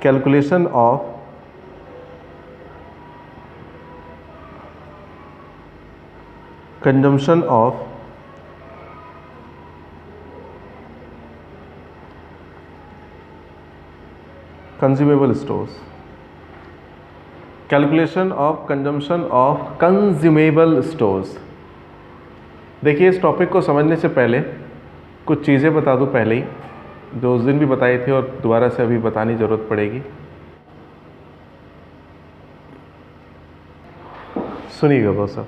Calculation of consumption of consumable stores, calculation of consumption of consumable stores. देखिए, इस topic को समझने से पहले कुछ चीज़ें बता दूं पहले ही, जो उस दिन भी बताई थी और दोबारा से अभी बताने की ज़रूरत पड़ेगी। सुनिएगा बहुत सब।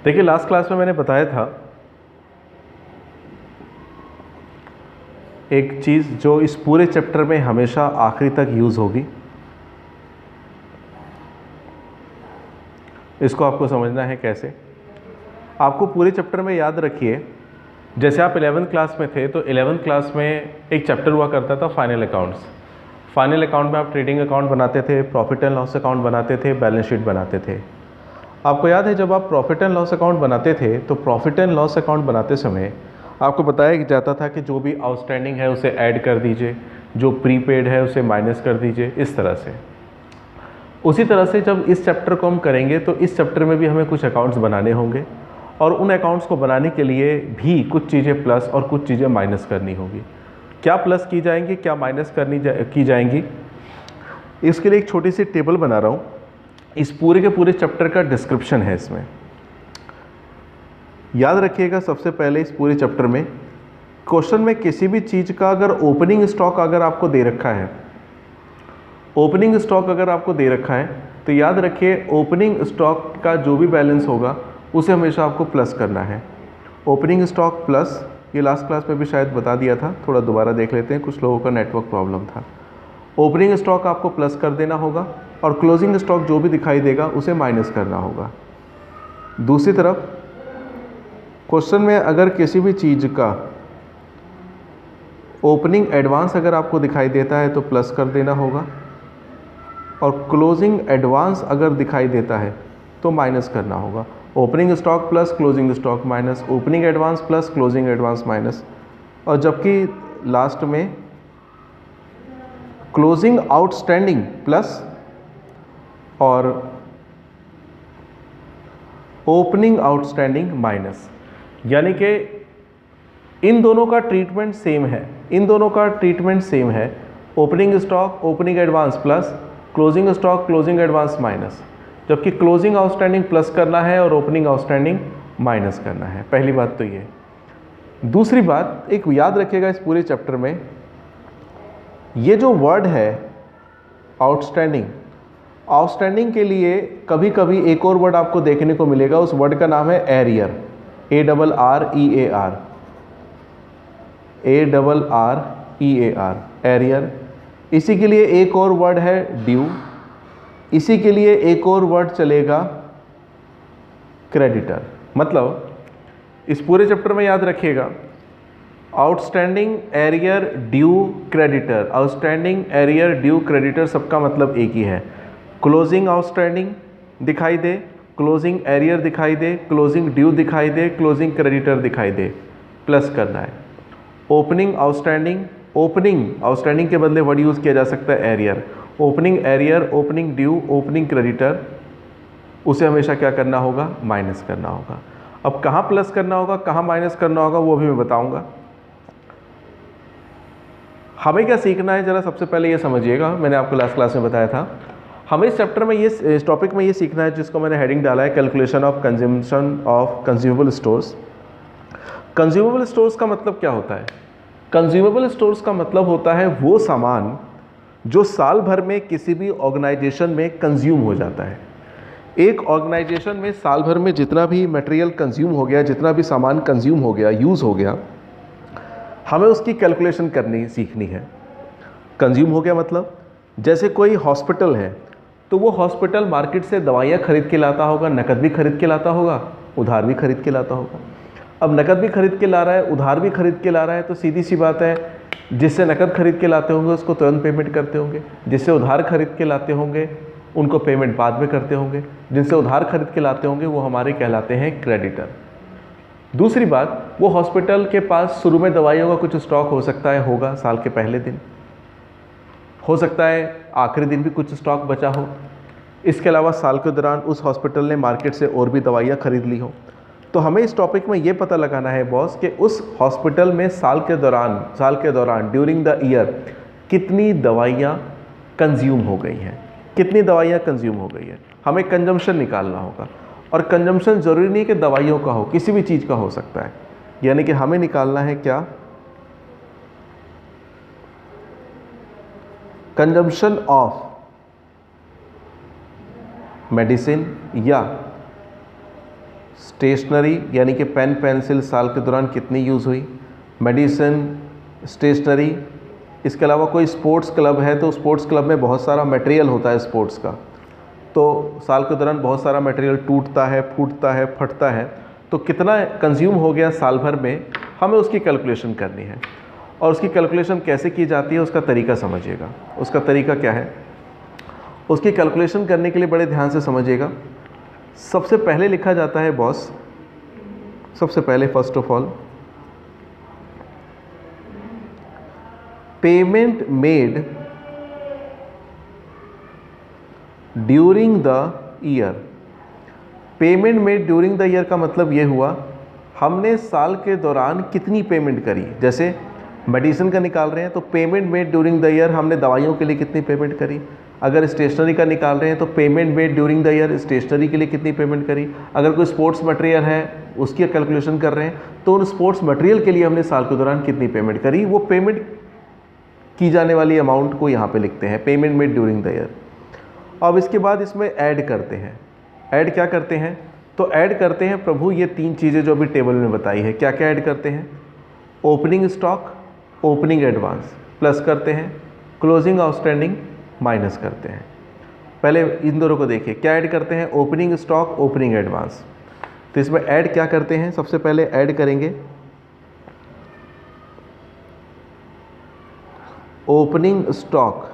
देखिए, लास्ट क्लास में मैंने बताया था एक चीज़ जो इस पूरे चैप्टर में हमेशा आखिरी तक यूज़ होगी, इसको आपको समझना है कैसे। आपको पूरे चैप्टर में याद रखिए, जैसे आप 11th क्लास में थे तो 11th क्लास में एक चैप्टर हुआ करता था फाइनल अकाउंट्स। फाइनल अकाउंट में आप ट्रेडिंग अकाउंट बनाते थे, प्रॉफिट एंड लॉस अकाउंट बनाते थे, बैलेंस शीट बनाते थे। आपको याद है जब आप प्रॉफिट एंड लॉस अकाउंट बनाते थे तो प्रॉफिट एंड लॉस अकाउंट बनाते समय आपको बताया जाता था कि जो भी आउटस्टैंडिंग है उसे ऐड कर दीजिए, जो प्रीपेड है उसे माइनस कर दीजिए, इस तरह से। उसी तरह से जब इस चैप्टर को हम करेंगे तो इस चैप्टर में भी हमें कुछ अकाउंट्स बनाने होंगे और उन अकाउंट्स को बनाने के लिए भी कुछ चीज़ें प्लस और कुछ चीज़ें माइनस करनी होगी। क्या प्लस की जाएंगी, क्या माइनस की जाएंगी, इसके लिए एक छोटी सी टेबल बना रहा हूँ। इस पूरे के पूरे चैप्टर का डिस्क्रिप्शन है इसमें। याद रखिएगा, सबसे पहले इस पूरे चैप्टर में क्वेश्चन में किसी भी चीज़ का अगर ओपनिंग स्टॉक अगर आपको दे रखा है, ओपनिंग स्टॉक अगर आपको दे रखा है तो याद रखिए ओपनिंग स्टॉक का जो भी बैलेंस होगा उसे हमेशा आपको प्लस करना है। ओपनिंग स्टॉक प्लस, ये लास्ट क्लास में भी शायद बता दिया था, थोड़ा दोबारा देख लेते हैं, कुछ लोगों का नेटवर्क प्रॉब्लम था। ओपनिंग स्टॉक आपको प्लस कर देना होगा और क्लोजिंग स्टॉक जो भी दिखाई देगा उसे माइनस करना होगा। दूसरी तरफ क्वेश्चन में अगर किसी भी चीज़ का ओपनिंग एडवांस अगर आपको दिखाई देता है तो प्लस कर देना होगा और क्लोजिंग एडवांस अगर दिखाई देता है तो माइनस करना होगा। Opening stock plus closing stock minus, opening advance plus closing advance minus, और जबकि लास्ट में क्लोजिंग आउटस्टैंडिंग प्लस और ओपनिंग आउटस्टैंडिंग माइनस। यानी कि इन दोनों का ट्रीटमेंट सेम है, इन दोनों का ट्रीटमेंट सेम है। Opening stock opening advance plus, closing stock closing advance minus, जबकि क्लोजिंग आउटस्टैंडिंग प्लस करना है और ओपनिंग आउटस्टैंडिंग माइनस करना है। पहली बात तो ये। दूसरी बात एक याद रखिएगा, इस पूरे चैप्टर में ये जो वर्ड है आउटस्टैंडिंग, आउटस्टैंडिंग के लिए कभी कभी एक और वर्ड आपको देखने को मिलेगा, उस वर्ड का नाम है एरियर, ARREAR, ARREAR, एरियर। इसी के लिए एक और वर्ड है ड्यू, इसी के लिए एक और वर्ड चलेगा क्रेडिटर। मतलब इस पूरे चैप्टर में याद रखिएगा outstanding, arrear, due, creditor, outstanding, arrear, due, creditor, सबका मतलब एक ही है। क्लोजिंग आउटस्टैंडिंग दिखाई दे, क्लोजिंग एरियर दिखाई दे, क्लोजिंग ड्यू दिखाई दे, क्लोजिंग क्रेडिटर दिखाई दे, प्लस करना है। ओपनिंग आउटस्टैंडिंग, ओपनिंग आउटस्टैंडिंग के बदले वर्ड यूज़ किया जा सकता है arrear. Opening arrear, opening due, opening creditor, उसे हमेशा क्या करना होगा, माइनस करना होगा। अब कहाँ प्लस करना होगा, कहाँ माइनस करना होगा, वो भी मैं बताऊंगा। हमें क्या सीखना है, जरा सबसे पहले ये समझिएगा, मैंने आपको लास्ट क्लास में बताया था, हमें इस चैप्टर में इस टॉपिक में ये सीखना है जिसको मैंने हेडिंग डाला है calculation of consumption of consumable stores. Consumable stores का मतलब क्या होता है? कंज्यूमेबल स्टोर्स का मतलब होता है वो सामान जो साल भर में किसी भी ऑर्गेनाइजेशन में कंज्यूम हो जाता है। एक ऑर्गेनाइजेशन में साल भर में जितना भी मटेरियल कंज्यूम हो गया, जितना भी सामान कंज्यूम हो गया, यूज़ हो गया, हमें उसकी कैलकुलेशन करनी सीखनी है। कंज्यूम हो गया मतलब जैसे कोई हॉस्पिटल है तो वो हॉस्पिटल मार्केट से दवाइयाँ खरीद के लाता होगा, नकद भी खरीद के लाता होगा, उधार भी खरीद के लाता होगा। अब नकद भी खरीद के ला रहा है, उधार भी खरीद के ला रहा है, तो सीधी सी बात है जिससे नकद खरीद के लाते होंगे उसको तुरंत पेमेंट करते होंगे, जिससे उधार खरीद के लाते होंगे उनको पेमेंट बाद में करते होंगे, जिनसे उधार खरीद के लाते होंगे वो हमारे कहलाते हैं क्रेडिटर। दूसरी बात, वो हॉस्पिटल के पास शुरू में दवाइयों का कुछ स्टॉक हो सकता है, होगा साल के पहले दिन, हो सकता है आखिरी दिन भी कुछ स्टॉक बचा हो। इसके अलावा साल के दौरान उस हॉस्पिटल ने मार्केट से और भी दवाइयाँ खरीद ली हो। तो हमें इस टॉपिक में ये पता लगाना है बॉस कि उस हॉस्पिटल में साल के दौरान ड्यूरिंग द ईयर कितनी दवाइयाँ कंज्यूम हो गई हैं, कितनी दवाइयाँ कंज्यूम हो गई हैं। हमें कंजम्पशन निकालना होगा, और कंजम्पशन ज़रूरी नहीं कि दवाइयों का हो, किसी भी चीज़ का हो सकता है। यानी कि हमें निकालना है क्या, कंजम्पशन ऑफ मेडिसिन या स्टेशनरी, यानी कि पेन पेंसिल साल के दौरान कितनी यूज़ हुई, मेडिसिन, स्टेशनरी। इसके अलावा कोई स्पोर्ट्स क्लब है तो स्पोर्ट्स क्लब में बहुत सारा मटेरियल होता है स्पोर्ट्स का, तो साल के दौरान बहुत सारा मटेरियल टूटता है, फूटता है, फटता है, तो कितना कंज्यूम हो गया साल भर में, हमें उसकी कैलकुलेशन करनी है। और उसकी कैलकुलेशन कैसे की जाती है उसका तरीका समझिएगा। उसका तरीका क्या है, उसकी कैलकुलेशन करने के लिए बड़े ध्यान से समझिएगा। सबसे पहले लिखा जाता है बॉस, सबसे पहले first of all payment made during the year. Payment made during the year का मतलब ये हुआ हमने साल के दौरान कितनी पेमेंट करी। जैसे मेडिसिन का निकाल रहे हैं तो payment made during the year हमने दवाइयों के लिए कितनी पेमेंट करी। अगर स्टेशनरी का निकाल रहे हैं तो payment made during the year stationery के लिए कितनी पेमेंट करी। अगर कोई स्पोर्ट्स मटेरियल है उसकी कैलकुलेशन कर रहे हैं तो उन स्पोर्ट्स मटेरियल के लिए हमने साल के दौरान कितनी पेमेंट करी, वो पेमेंट की जाने वाली अमाउंट को यहाँ पे लिखते हैं, payment made during the year. अब इसके बाद इसमें ऐड करते हैं। ऐड क्या करते हैं, तो ऐड करते हैं प्रभु ये तीन चीज़ें जो अभी टेबल में बताई है। क्या क्या ऐड करते हैं, opening stock, opening advance, plus करते हैं, क्लोजिंग आउटस्टैंडिंग माइनस करते हैं। पहले इन दोनों को देखिए, क्या ऐड करते हैं, ओपनिंग स्टॉक, ओपनिंग एडवांस। तो इसमें ऐड क्या करते हैं, सबसे पहले ऐड करेंगे ओपनिंग स्टॉक।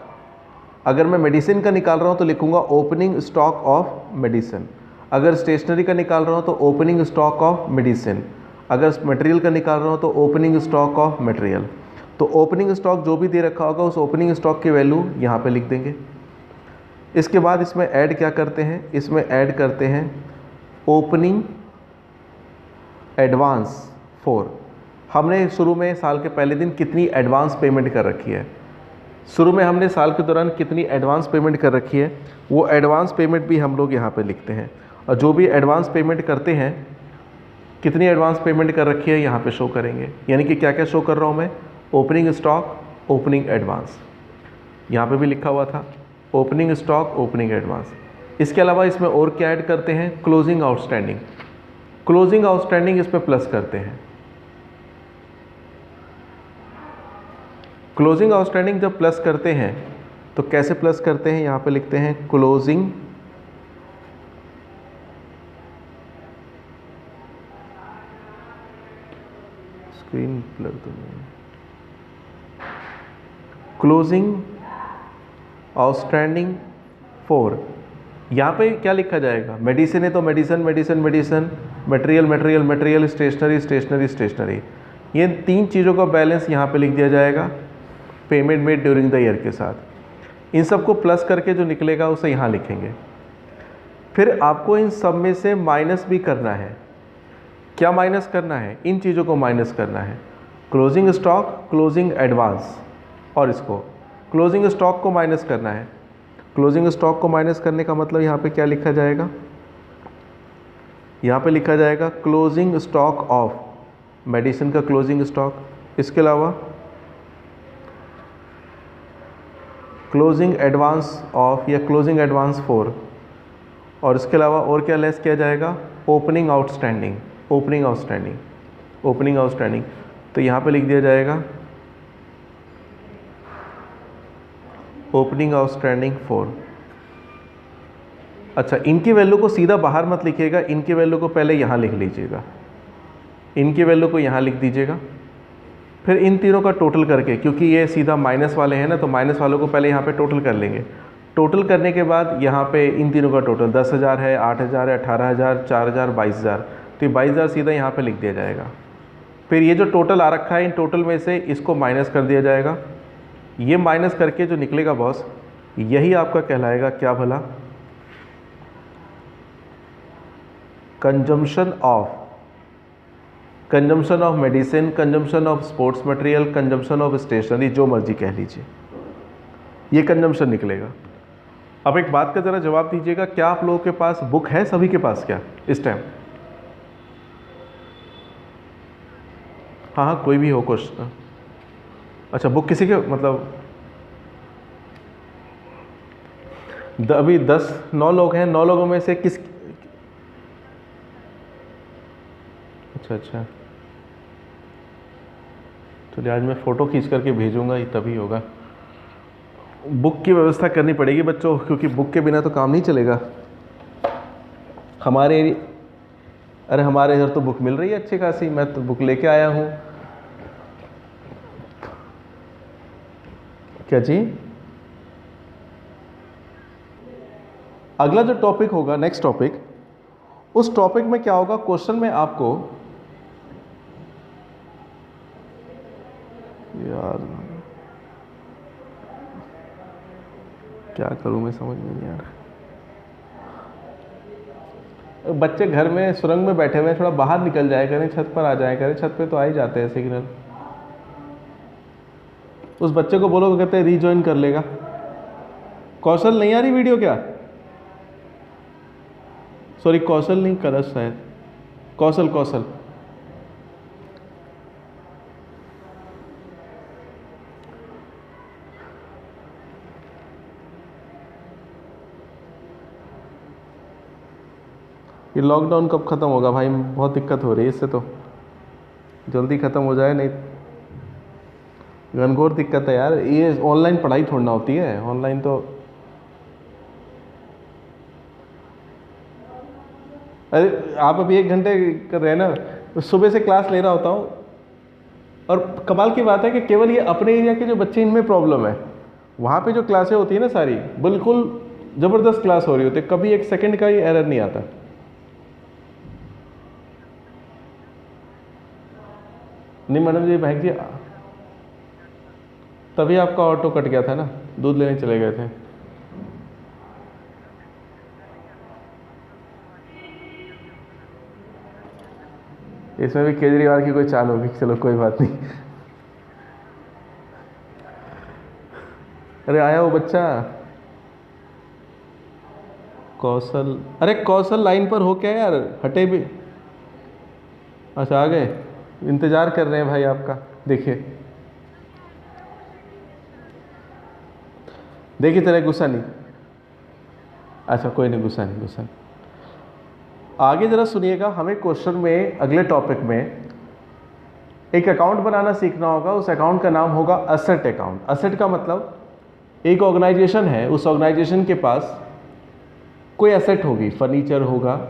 अगर मैं मेडिसिन का निकाल रहा हूँ तो लिखूंगा ओपनिंग स्टॉक ऑफ मेडिसिन। अगर स्टेशनरी का निकाल रहा हूँ तो ओपनिंग स्टॉक ऑफ मेडिसिन। अगर मटेरियल का निकाल रहा हूँ तो ओपनिंग स्टॉक ऑफ मटेरियल। तो ओपनिंग स्टॉक जो भी दे रखा होगा उस ओपनिंग स्टॉक की वैल्यू यहाँ पे लिख देंगे। इसके बाद इसमें ऐड क्या करते हैं, इसमें ऐड करते हैं ओपनिंग एडवांस फॉर। हमने शुरू में साल के पहले दिन कितनी एडवांस पेमेंट कर रखी है, शुरू में हमने साल के दौरान कितनी एडवांस पेमेंट कर रखी है, वो एडवांस पेमेंट भी हम लोग यहाँ पे लिखते हैं। और जो भी एडवांस पेमेंट करते हैं, कितनी एडवांस पेमेंट कर रखी है यहाँ पे शो करेंगे। यानी कि क्या क्या शो कर रहा हूँ मैं, ओपनिंग स्टॉक, ओपनिंग एडवांस, यहाँ पे भी लिखा हुआ था ओपनिंग स्टॉक, ओपनिंग एडवांस। इसके अलावा इसमें और क्या ऐड करते हैं, क्लोजिंग आउटस्टैंडिंग। क्लोजिंग आउटस्टैंडिंग इसमें प्लस करते हैं। क्लोजिंग आउटस्टैंडिंग जब प्लस करते हैं तो कैसे प्लस करते हैं, यहाँ पे लिखते हैं closing screen closing outstanding for. यहाँ पे क्या लिखा जाएगा, मेडिसिन है तो medicine medicine medicine, material material material, stationery stationery stationery. ये तीन चीज़ों का बैलेंस यहाँ पे लिख दिया जाएगा payment made during the year के साथ। इन सबको प्लस करके जो निकलेगा उसे यहाँ लिखेंगे। फिर आपको इन सब में से माइनस भी करना है। क्या माइनस करना है, इन चीज़ों को माइनस करना है, क्लोजिंग स्टॉक, क्लोजिंग एडवांस, और इसको क्लोजिंग स्टॉक को माइनस करना है। क्लोजिंग स्टॉक को माइनस करने का मतलब यहाँ पे क्या लिखा जाएगा, यहाँ पे लिखा जाएगा क्लोजिंग स्टॉक ऑफ मेडिसिन का क्लोजिंग स्टॉक, इसके अलावा क्लोजिंग एडवांस ऑफ या क्लोजिंग एडवांस फॉर, और इसके अलावा और क्या लेस किया जाएगा, opening outstanding, opening outstanding, opening outstanding. तो यहाँ पे लिख दिया जाएगा ओपनिंग आउटस्टैंडिंग फॉर। अच्छा, इनकी वैल्यू को सीधा बाहर मत लिखिएगा, इनकी वैल्यू को पहले यहाँ लिख लीजिएगा, इनकी वैल्यू को यहाँ लिख दीजिएगा। फिर इन तीनों का टोटल करके, क्योंकि ये सीधा माइनस वाले हैं ना, तो माइनस वालों को पहले यहाँ पे टोटल कर लेंगे। टोटल करने के बाद यहाँ पे इन तीनों का टोटल 10,000 है, 8,000 है, 18,000, 4,000, 22,000। तो ये 22,000 सीधा यहाँ पे लिख दिया जाएगा। फिर ये जो टोटल आ रखा है, इन टोटल में से इसको माइनस कर दिया जाएगा। ये माइनस करके जो निकलेगा बॉस, यही आपका कहलाएगा क्या भला, consumption of medicine, consumption of sports material, consumption of stationery, जो मर्जी कह लीजिए, ये कंजम्पशन निकलेगा। अब एक बात का ज़रा जवाब दीजिएगा, क्या आप लोगों के पास बुक है? सभी के पास क्या इस टाइम? हाँ, कोई भी हो क्वेश्चन। अच्छा, बुक किसी के मतलब अभी 9 लोग हैं, 9 लोगों में से किस, अच्छा, चलिए आज मैं फ़ोटो खींच करके भेजूंगा, ये तभी होगा। बुक की व्यवस्था करनी पड़ेगी बच्चों, क्योंकि बुक के बिना तो काम नहीं चलेगा। हमारे इधर तो बुक मिल रही है अच्छी खासी, मैं तो बुक लेके आया हूँ। क्या जी? अगला जो टॉपिक होगा, नेक्स्ट टॉपिक, उस टॉपिक में क्या होगा, क्वेश्चन में आपको, यार क्या करूं मैं, समझ में नहीं आ रहा। बच्चे घर में सुरंग में बैठे हुए हैं, थोड़ा बाहर निकल जाया करें, छत पर आ जाया करें, छत पे तो आ ही जाते हैं सिग्नल। उस बच्चे को बोलो, कहते हैं रीजॉइन कर लेगा। कौशल नहीं आ रही वीडियो क्या? सॉरी, कौशल नहीं, करस शायद, कौशल। ये लॉकडाउन कब ख़त्म होगा भाई? बहुत दिक्कत हो रही है इससे, तो जल्दी ख़त्म हो जाए, नहीं घनघोर दिक्कत है यार। ये ऑनलाइन पढ़ाई थोड़ी ना होती है, ऑनलाइन तो, अरे आप अभी 1 घंटे कर रहे हैं ना, तो सुबह से क्लास ले रहा होता हूँ, और कमाल की बात है कि केवल ये अपने एरिया के जो बच्चे, इनमें प्रॉब्लम है। वहाँ पे जो क्लासें होती है ना सारी, बिल्कुल ज़बरदस्त क्लास हो रही होती है, कभी 1 सेकंड का ही एरर नहीं आता। नहीं मैडम जी, बहन जी, तभी आपका ऑटो कट गया था ना, दूध लेने चले गए थे। इसमें भी केजरीवाल की कोई चाल होगी, चलो कोई बात नहीं। अरे आया वो बच्चा कौशल, अरे कौशल लाइन पर हो क्या यार, हटे भी। अच्छा आ गए, इंतज़ार कर रहे हैं भाई आपका। देखिए तेरा गुस्सा नहीं, अच्छा कोई नहीं, गुस्सा नहीं। आगे ज़रा सुनिएगा, हमें क्वेश्चन में अगले टॉपिक में एक अकाउंट बनाना सीखना होगा। उस अकाउंट का नाम होगा असेट अकाउंट। असेट का मतलब एक ऑर्गेनाइजेशन है, उस ऑर्गेनाइजेशन के पास कोई एसेट होगी, फर्नीचर होगा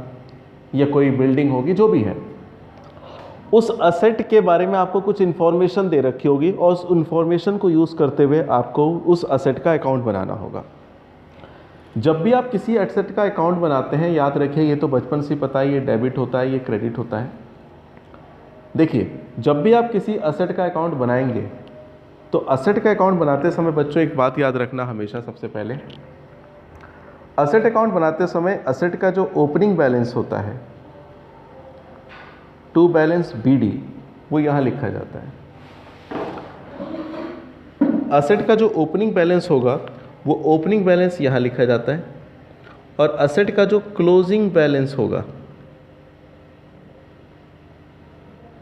या कोई बिल्डिंग होगी, जो भी है, उस असेट के बारे में आपको कुछ इन्फॉर्मेशन दे रखी होगी, और उस इन्फॉर्मेशन को यूज़ करते हुए आपको उस असेट का अकाउंट बनाना होगा। जब भी आप किसी एसेट का अकाउंट बनाते हैं, याद रखिए, ये तो बचपन से पता है, ये डेबिट होता है, ये क्रेडिट होता है। देखिए, जब भी आप किसी असेट का अकाउंट बनाएंगे, तो असेट का अकाउंट बनाते समय बच्चों एक बात याद रखना हमेशा, सबसे पहले असेट अकाउंट बनाते समय असेट का जो ओपनिंग बैलेंस होता है, टू बैलेंस BD, वो यहाँ लिखा जाता है। असेट का जो ओपनिंग बैलेंस होगा, वो ओपनिंग बैलेंस यहाँ लिखा जाता है, और असेट का जो क्लोजिंग बैलेंस होगा,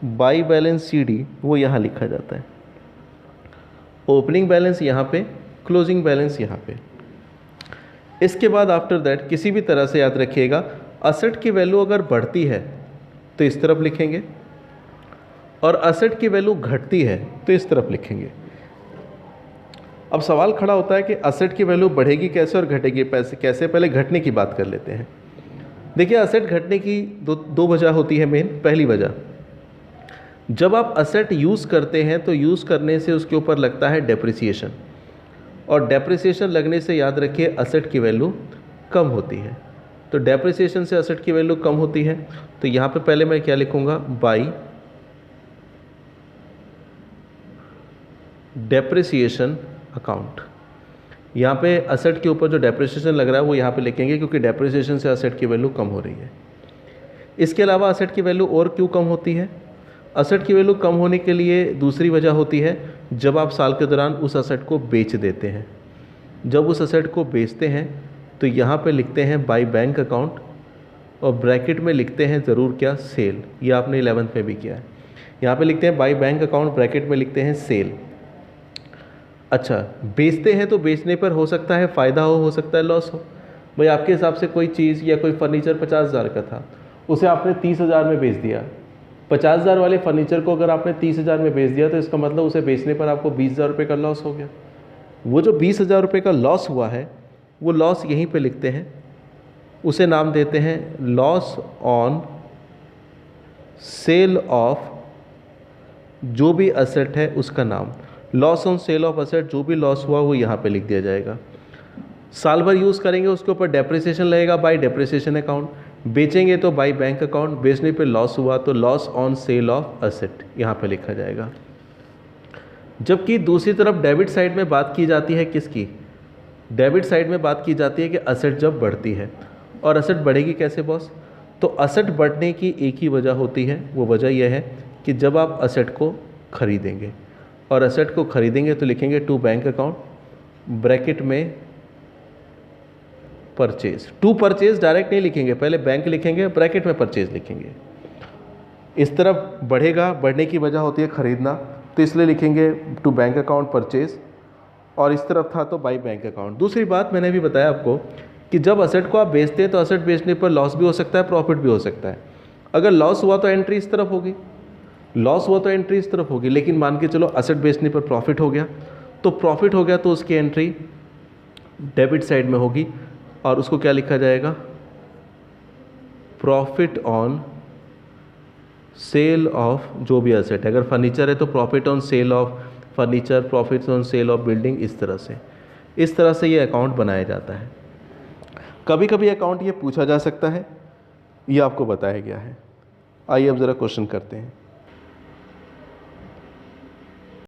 बाई बैलेंस CD, वो यहाँ लिखा जाता है। ओपनिंग बैलेंस यहाँ पे, क्लोजिंग बैलेंस यहाँ पे। इसके बाद आफ्टर दैट किसी भी तरह से याद रखिएगा, असेट की वैल्यू अगर बढ़ती है तो इस तरफ लिखेंगे, और असेट की वैल्यू घटती है तो इस तरफ लिखेंगे। अब सवाल खड़ा होता है कि असेट की वैल्यू बढ़ेगी कैसे और घटेगी कैसे? पहले घटने की बात कर लेते हैं। देखिए, असेट घटने की दो वजह होती है मेन। पहली वजह, जब आप असेट यूज़ करते हैं तो यूज़ करने से उसके ऊपर लगता है डेप्रिसिएशन, और डेप्रिसिएशन लगने से याद रखिए असेट की वैल्यू कम होती है। तो डेप्रिसिएशन से असेट की वैल्यू कम होती है, तो यहाँ पे पहले मैं क्या लिखूँगा, बाई डेप्रिसिएशन अकाउंट। यहाँ पे असेट के ऊपर जो डेप्रिसिएशन लग रहा है वो यहाँ पे लिखेंगे, क्योंकि डेप्रिसिएशन से असेट की वैल्यू कम हो रही है। इसके अलावा असेट की वैल्यू और क्यों कम होती है? असेट की वैल्यू कम होने के लिए दूसरी वजह होती है, जब आप साल के दौरान उस असेट को बेच देते हैं। जब उस असेट को बेचते हैं तो यहाँ पे लिखते हैं बाय बैंक अकाउंट, और ब्रैकेट में लिखते हैं ज़रूर क्या, सेल। ये आपने 11th में भी किया है। यहाँ पे लिखते हैं बाय बैंक अकाउंट, ब्रैकेट में लिखते हैं सेल। अच्छा, बेचते हैं तो बेचने पर हो सकता है फ़ायदा हो सकता है लॉस हो। भाई आपके हिसाब से कोई चीज़ या कोई फर्नीचर 50,000 का था, उसे आपने 30,000 में बेच दिया। 50,000 वाले फर्नीचर को अगर आपने 30,000 में बेच दिया तो इसका मतलब उसे बेचने पर आपको 20,000 रुपये का लॉस हो गया। वो जो 20,000 रुपये का लॉस हुआ है वो लॉस यहीं पे लिखते हैं, उसे नाम देते हैं लॉस ऑन सेल ऑफ जो भी असेट है उसका नाम। Loss on sale of asset, जो भी लॉस हुआ वो यहाँ पे लिख दिया जाएगा। साल भर यूज़ करेंगे उसके ऊपर डेप्रिसिएशन लगेगा बाय डेप्रिसिएशन अकाउंट। बेचेंगे तो बाय बैंक अकाउंट, बेचने पे लॉस हुआ तो loss on sale of asset यहाँ पे लिखा जाएगा। जबकि दूसरी तरफ डेबिट साइड में बात की जाती है किसकी? डेबिट साइड में बात की जाती है कि असेट जब बढ़ती है। और असेट बढ़ेगी कैसे बॉस? तो असेट बढ़ने की एक ही वजह होती है, वो वजह यह है कि जब आप असेट को खरीदेंगे, और असेट को खरीदेंगे तो लिखेंगे टू बैंक अकाउंट, ब्रैकेट में परचेज। टू परचेज डायरेक्ट नहीं लिखेंगे, पहले बैंक लिखेंगे, ब्रैकेट में परचेज लिखेंगे। इस तरफ बढ़ेगा, बढ़ने की वजह होती है खरीदना, तो इसलिए लिखेंगे टू बैंक अकाउंट परचेज, और इस तरफ था तो बाई बैंक अकाउंट। दूसरी बात मैंने भी बताया आपको कि जब असेट को आप बेचते हैं तो असेट बेचने पर लॉस भी हो सकता है, प्रॉफिट भी हो सकता है। अगर लॉस हुआ तो एंट्री इस तरफ होगी, लॉस हुआ तो एंट्री इस तरफ होगी। लेकिन मान के चलो असेट बेचने पर प्रॉफिट हो गया, तो प्रॉफिट हो गया तो उसकी एंट्री डेबिट साइड में होगी, और उसको क्या लिखा जाएगा? प्रॉफिट ऑन सेल ऑफ जो भी असेट है। अगर फर्नीचर है तो profit on sale of furniture, profit on sale of building. इस तरह से ये अकाउंट बनाया जाता है। कभी कभी अकाउंट ये पूछा जा सकता है, ये आपको बताया गया है। आइए अब ज़रा क्वेश्चन करते हैं।